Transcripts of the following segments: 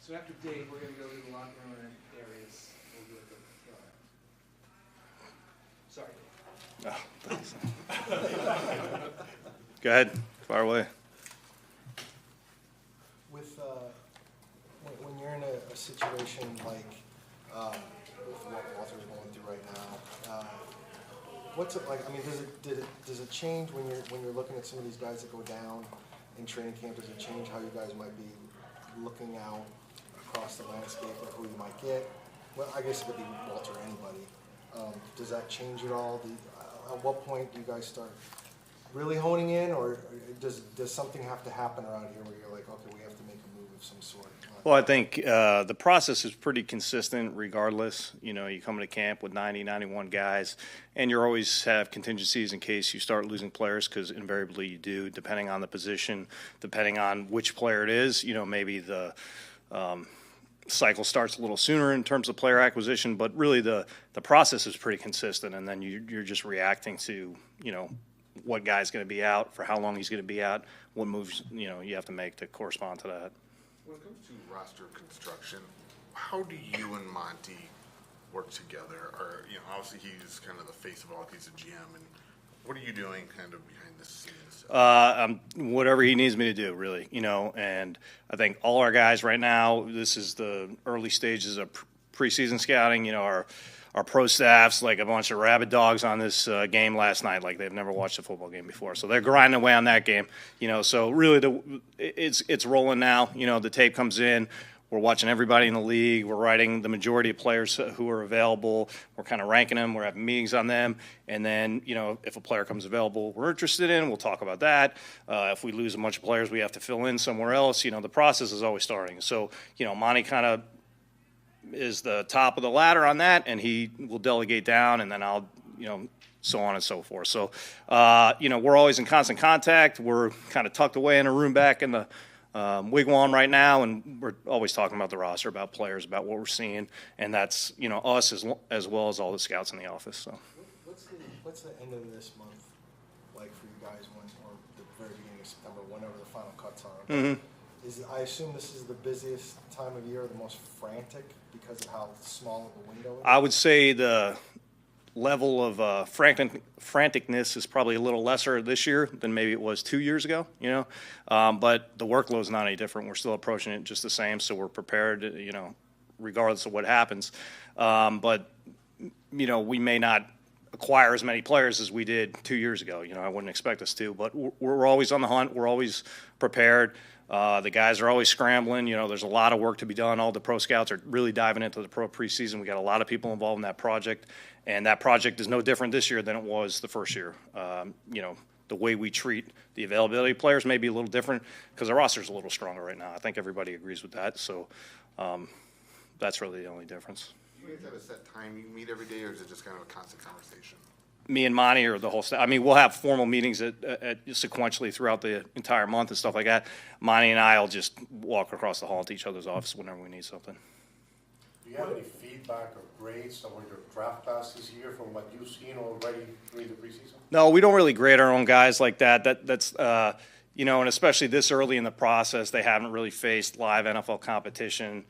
So after Dave, we're going to go to the locker room and Darius will do it. Sorry, Dave. Oh, thanks. Go ahead, fire away. With when you're in a situation like with what Walter's going through right now, what's it like? I mean, does it change when you're looking at some of these guys that go down in training camp? Does it change how you guys might be looking out across the landscape of who you might get? Well, I guess it could be Walter or anybody. Does that change at all? At what point do you guys start really honing in, or does something have to happen around here where you're like, okay, we have to make a move of some sort? Well, I think the process is pretty consistent regardless. You know, you come into camp with 90, 91 guys, and you always have contingencies in case you start losing players, because invariably you do, depending on the position, depending on which player it is. You know, maybe the cycle starts a little sooner in terms of player acquisition, but really the process is pretty consistent, and then you're just reacting to, you know, what guy's going to be out, for how long he's going to be out, what moves, you know, you have to make to correspond to that. When it comes to roster construction, how do you and Monty work together? Or, you know, obviously he's kind of the face of all, he's a GM, and what are you doing kind of behind the scenes? Whatever he needs me to do, really, you know, and I think all our guys right now, this is the early stages of preseason scouting. You know, our pro staff's like a bunch of rabid dogs on this game last night, like they've never watched a football game before. So they're grinding away on that game, you know. So really, it's rolling now. You know, the tape comes in. We're watching everybody in the league. We're writing the majority of players who are available. We're kind of ranking them. We're having meetings on them. And then, you know, if a player comes available we're interested in, we'll talk about that. If we lose a bunch of players we have to fill in somewhere else, you know, the process is always starting. So, you know, Monty kind of is the top of the ladder on that, and he will delegate down, and then I'll, you know, so on and so forth. So, you know, we're always in constant contact. We're kind of tucked away in a room back in the wigwam right now, and we're always talking about the roster, about players, about what we're seeing, and that's, you know, us as well as all the scouts in the office. So, what's the end of this month like for you guys, or the very beginning of September, whenever the final cuts are? mm-hmm. I assume this is the busiest time of year, the most frantic, because of how small of a window it is? I would say the level of franticness is probably a little lesser this year than maybe it was 2 years ago, you know. But the workload's not any different. We're still approaching it just the same, so we're prepared, you know, regardless of what happens. But, you know, we may not acquire as many players as we did 2 years ago. You know, I wouldn't expect us to, but we're always on the hunt. We're always prepared. The guys are always scrambling. You know, there's a lot of work to be done. All the pro scouts are really diving into the pro preseason. We got a lot of people involved in that project, and that project is no different this year than it was the first year. You know, the way we treat the availability of players may be a little different because our roster's a little stronger right now. I think everybody agrees with that. So that's really the only difference. Do you guys have a set time you meet every day, or is it just kind of a constant conversation? Me and Monty or the whole staff. I mean, we'll have formal meetings at sequentially throughout the entire month and stuff like that. Monty and I will just walk across the hall to each other's office whenever we need something. Do you have any feedback or grades on your draft class this year from what you've seen already during the preseason? No, we don't really grade our own guys like that. That's you know, and especially this early in the process, they haven't really faced live NFL competition.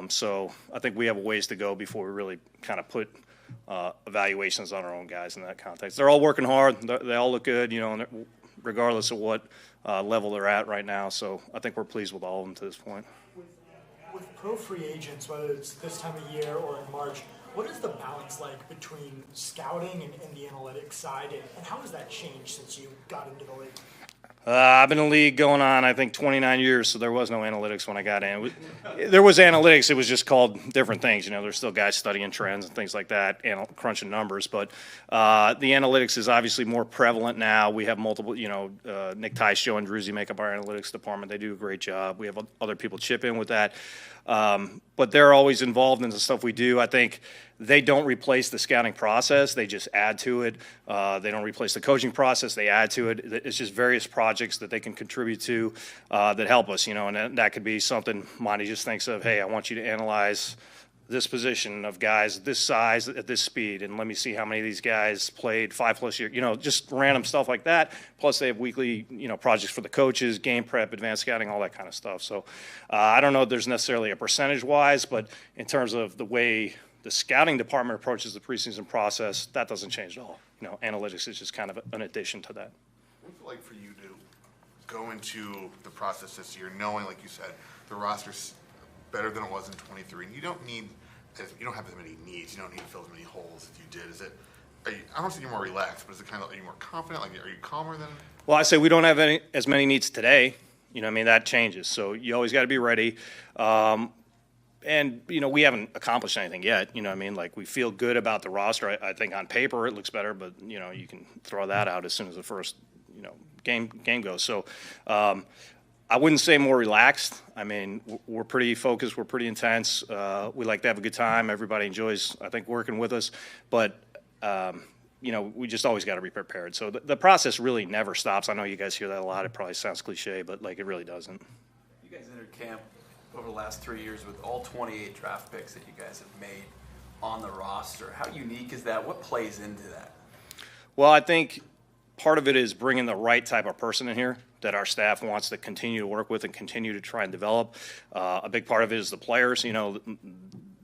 So I think we have a ways to go before we really kind of put evaluations on our own guys in that context. They're all working hard. They all look good, you know, regardless of what level they're at right now. So I think we're pleased with all of them to this point. With pro free agents, whether it's this time of year or in March, what is the balance like between scouting and the analytics side, and how has that changed since you got into the league? I've been in the league going on, I think, 29 years, so there was no analytics when I got in. There was analytics. It was just called different things. You know, there's still guys studying trends and things like that, and crunching numbers. But the analytics is obviously more prevalent now. We have multiple, you know, Nick Tice, Joe, and Drewzy make up our analytics department. They do a great job. We have other people chip in with that. But they're always involved in the stuff we do. I think they don't replace the scouting process. They just add to it. They don't replace the coaching process. They add to it. It's just various projects that they can contribute to that help us, you know, and that could be something Monty just thinks of, hey, I want you to analyze this position of guys this size at this speed, and let me see how many of these guys played 5+ years, just random stuff like that. Plus they have weekly, projects for the coaches, game prep, advanced scouting, all that kind of stuff. So I don't know if there's necessarily a percentage-wise, but in terms of the way the scouting department approaches the preseason process, that doesn't change at all. Analytics is just kind of an addition to that. What's it like for you to go into the process this year knowing, like you said, the roster's better than it was in 23, and you don't have as many needs. You don't need to fill as many holes as you did. I don't think you're more relaxed, but is it kind of, are you more confident? Like, are you calmer than? Well, I say we don't have as many needs today. That changes. So you always got to be ready. And, we haven't accomplished anything yet. Like, we feel good about the roster. I think on paper it looks better, but, you can throw that out as soon as the first, game goes. So I wouldn't say more relaxed. We're pretty focused. We're pretty intense. We like to have a good time. Everybody enjoys, I think, working with us. But, we just always got to be prepared. So the process really never stops. I know you guys hear that a lot. It probably sounds cliche, but, it really doesn't. You guys entered camp over the last 3 years with all 28 draft picks that you guys have made on the roster. How unique is that? What plays into that? Well, I think part of it is bringing the right type of person in here that our staff wants to continue to work with and continue to try and develop. A big part of it is the players.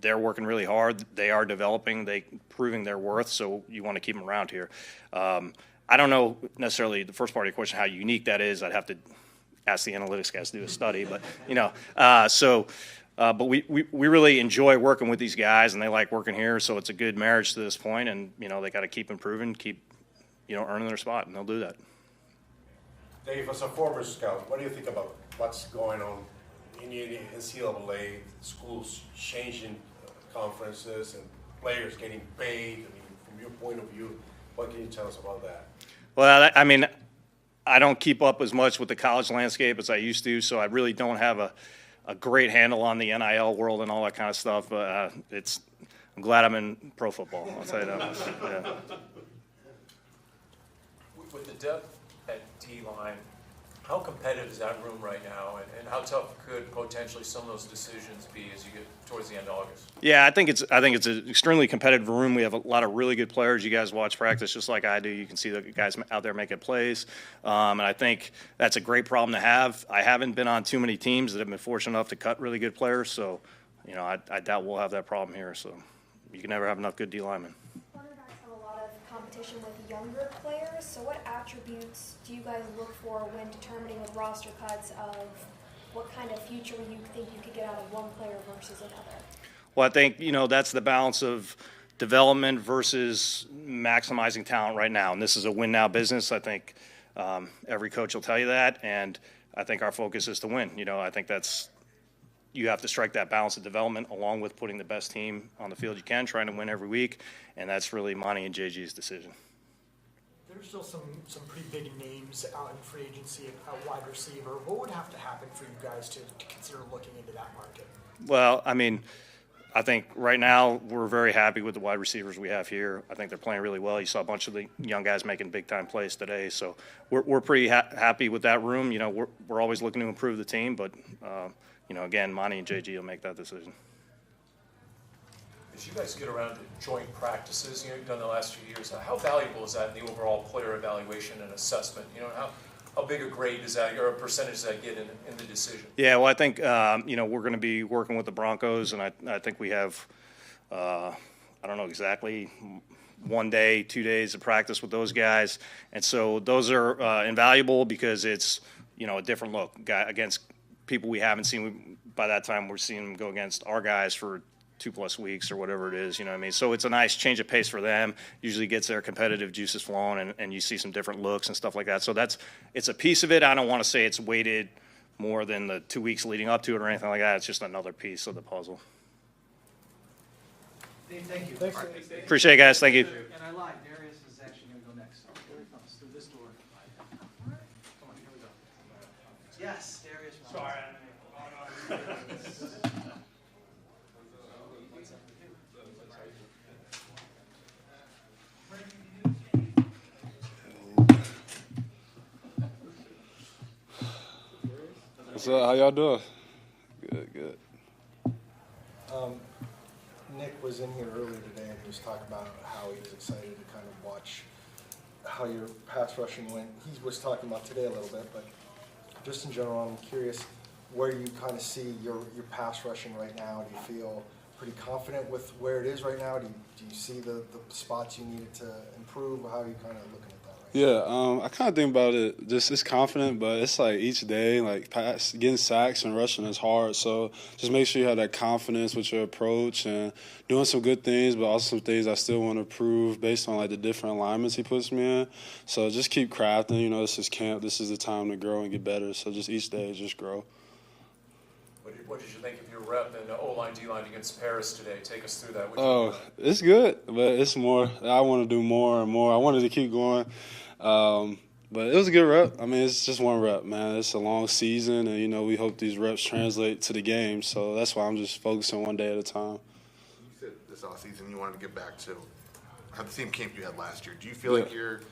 They're working really hard. They are developing. They proving their worth. So you want to keep them around here. I don't know necessarily the first part of your question how unique that is. I'd have to ask the analytics guys to do a study. But but we really enjoy working with these guys, and they like working here. So it's a good marriage to this point, and they got to keep improving, keep earning their spot, and they'll do that. Dave, as a former scout, what do you think about what's going on in the NCAA, schools changing conferences and players getting paid? From your point of view, what can you tell us about that? Well, I don't keep up as much with the college landscape as I used to, so I really don't have a great handle on the NIL world and all that kind of stuff. I'm glad I'm in pro football, I'll tell you that much. Yeah. With the depth at D-line, how competitive is that room right now, and how tough could potentially some of those decisions be as you get towards the end of August? Yeah, I think it's an extremely competitive room. We have a lot of really good players. You guys watch practice just like I do. You can see the guys out there making plays, and I think that's a great problem to have. I haven't been on too many teams that have been fortunate enough to cut really good players, so I doubt we'll have that problem here. So you can never have enough good D linemen. Competition with younger players, so what attributes do you guys look for when determining with roster cuts of what kind of future you think you could get out of one player versus another? Well, I think that's the balance of development versus maximizing talent right now, and this is a win now business. I think every coach will tell you that, and I think our focus is to win. I think you have to strike that balance of development along with putting the best team on the field you can, trying to win every week, and that's really Monty and JG's decision. There's still some pretty big names out in free agency at wide receiver. What would have to happen for you guys to consider looking into that market? Well, I think right now we're very happy with the wide receivers we have here. I think they're playing really well. You saw a bunch of the young guys making big-time plays today, so we're pretty happy with that room. We're always looking to improve the team, but again, Monty and JG will make that decision. As you guys get around to joint practices, you've done the last few years, how valuable is that in the overall player evaluation and assessment? How big a grade does that, or a percentage does that get in the decision? Yeah, well, I think, we're going to be working with the Broncos, and I think we have, I don't know exactly, 1 day, 2 days of practice with those guys. And so those are invaluable because it's, a different look against people we haven't seen. By that time, we're seeing them go against our guys for 2+ weeks or whatever it is, So it's a nice change of pace for them. Usually gets their competitive juices flowing, and you see some different looks and stuff like that. So it's a piece of it. I don't want to say it's weighted more than the 2 weeks leading up to it or anything like that. It's just another piece of the puzzle. Dave, thank you. Thanks. Appreciate it, guys. Thank you. And I lied, Darius is actually going to go next. Here he comes, through this door. Come on, here we go. Yes, Darius. Sorry. What's up? How y'all doing? Good. Nick was in here earlier today and he was talking about how he was excited to kind of watch how your pass rushing went. He was talking about today a little bit, but just in general, I'm curious where you kind of see your pass rushing right now. Do you feel pretty confident with where it is right now? Do you see the spots you needed to improve? How are you kind of looking at that right Yeah, I kind of think about it just as confident, but it's like each day, like getting sacks and rushing is hard. So just make sure you have that confidence with your approach and doing some good things, but also some things I still want to improve based on like the different alignments he puts me in. So just keep crafting. You know, this is camp. This is the time to grow and get better. So just each day, just grow. What did you think of your rep in O-line, D-line against Paris today? Take us through that. It's good, but it's more. I want to do more and more. I wanted to keep going. But it was a good rep. I mean, it's just one rep, man. It's a long season, and, you know, we hope these reps translate to the game. So that's why I'm just focusing one day at a time. You said this offseason you wanted to get back to have the same camp you had last year. Do you feel like you're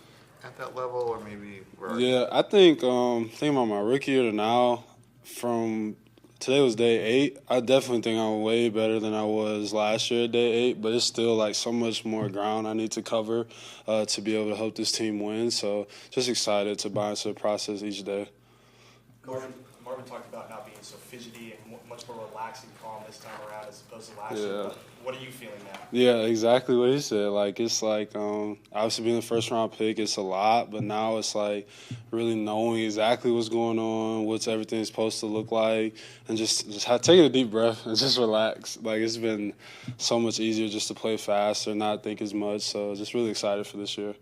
at that level, or maybe where are you? Yeah, I think thinking about my rookie year to now, from today was day 8. I definitely think I'm way better than I was last year at day 8, but it's still like so much more ground I need to cover to be able to help this team win. So just excited to buy into the process each day. Marvin talked about not being so fidgety and much more relaxed and calm this time around as opposed to last Yeah. year. But what are you feeling now? Yeah, exactly what he said. Like, it's like, obviously being the first round pick, it's a lot, but now it's like really knowing exactly what's going on, what's everything supposed to look like, and just taking a deep breath and just relax. Like, it's been so much easier just to play faster, not think as much. So just really excited for this year.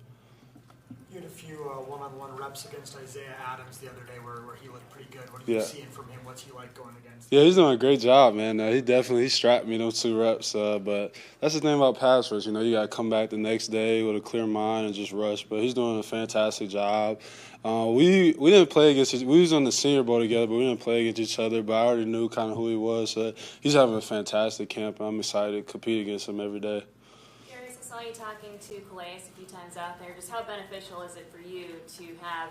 You had a few one-on-one reps against Isaiah Adams the other day where he looked pretty good. What are you seeing from him? What's he like going against? Yeah, he's doing a great job, man. He strapped me those 2 reps. But that's the thing about pass rush. You know, you got to come back the next day with a clear mind and just rush. But he's doing a fantastic job. We didn't play against – we was on the Senior Bowl together, but we didn't play against each other. But I already knew kind of who he was. So he's having a fantastic camp, and I'm excited to compete against him every day. Darius, I saw you talking to Calais a few times out there. Just how beneficial is it for you to have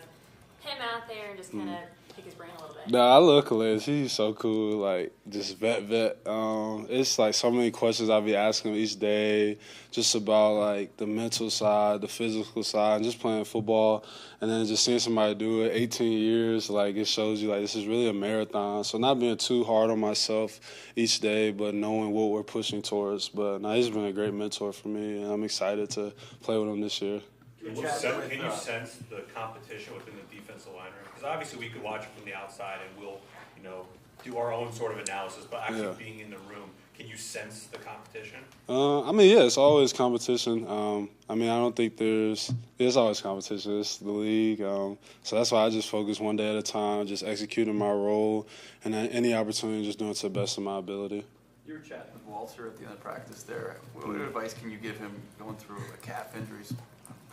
him out there and just kind of pick his brain a little bit? Nah, I love Calais. He's so cool, like, just vet. It's, like, so many questions I'll be asking him each day just about, like, the mental side, the physical side, and just playing football. And then just seeing somebody do it 18 years, like, it shows you, like, this is really a marathon. So not being too hard on myself each day, but knowing what we're pushing towards. But, he's been a great mentor for me, and I'm excited to play with him this year. Can you sense the competition within the defensive line room? Because obviously we could watch it from the outside and we'll, do our own sort of analysis. But actually being in the room, can you sense the competition? It's always competition. I don't think there's always competition. It's the league. So that's why I just focus one day at a time, just executing my role, and then any opportunity, just doing it to the best of my ability. You were chatting with Walter at the end of practice there. What advice can you give him going through a calf injury?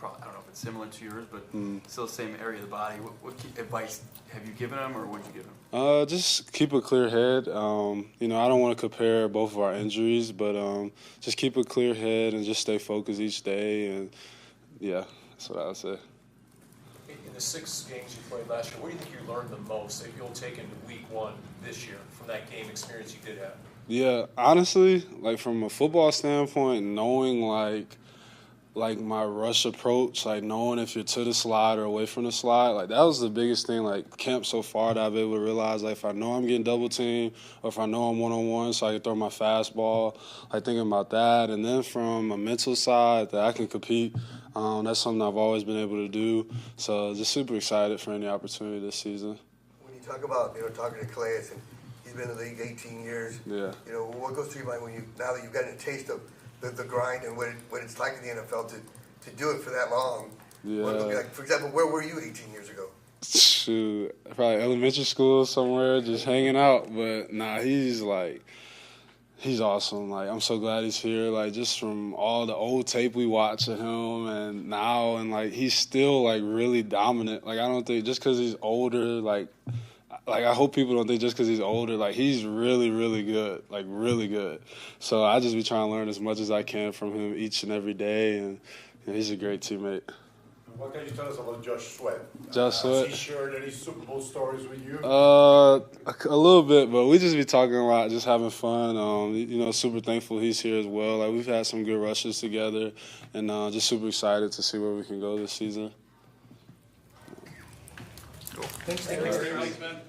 I don't know if it's similar to yours, but still the same area of the body. What advice have you given him, or what did you give him? Just keep a clear head. I don't want to compare both of our injuries, but just keep a clear head and just stay focused each day. And, that's what I would say. In the 6 games you played last year, what do you think you learned the most that you'll take into week 1 this year from that game experience you did have? Yeah, honestly, like from a football standpoint, knowing like my rush approach, like knowing if you're to the slide or away from the slide, like that was the biggest thing, like camp so far, that I've been able to realize, like if I know I'm getting double teamed or if I know I'm one-on-one so I can throw my fastball, like thinking about that. And then from a mental side, that I can compete, that's something I've always been able to do. So just super excited for any opportunity this season. When you talk about, talking to Calais, and he's been in the league 18 years, what goes through your mind now that you've gotten a taste of the grind and what it's like in the NFL to do it for that long? Yeah. What it would be like, for example, where were you 18 years ago? Shoot, probably elementary school somewhere, just hanging out. But he's awesome. Like, I'm so glad he's here. Like, just from all the old tape we watch of him and now, and like he's still like really dominant. Like, I don't think just because he's older, like I hope people don't think just because he's older, like he's really, really good, like really good. So I just be trying to learn as much as I can from him each and every day, and he's a great teammate. What can you tell us about Josh Sweat? Josh Sweat? Has he shared any Super Bowl stories with you? A little bit, but we just be talking a lot, just having fun. Super thankful he's here as well. Like, we've had some good rushes together, and just super excited to see where we can go this season. Thanks, Thanks, man.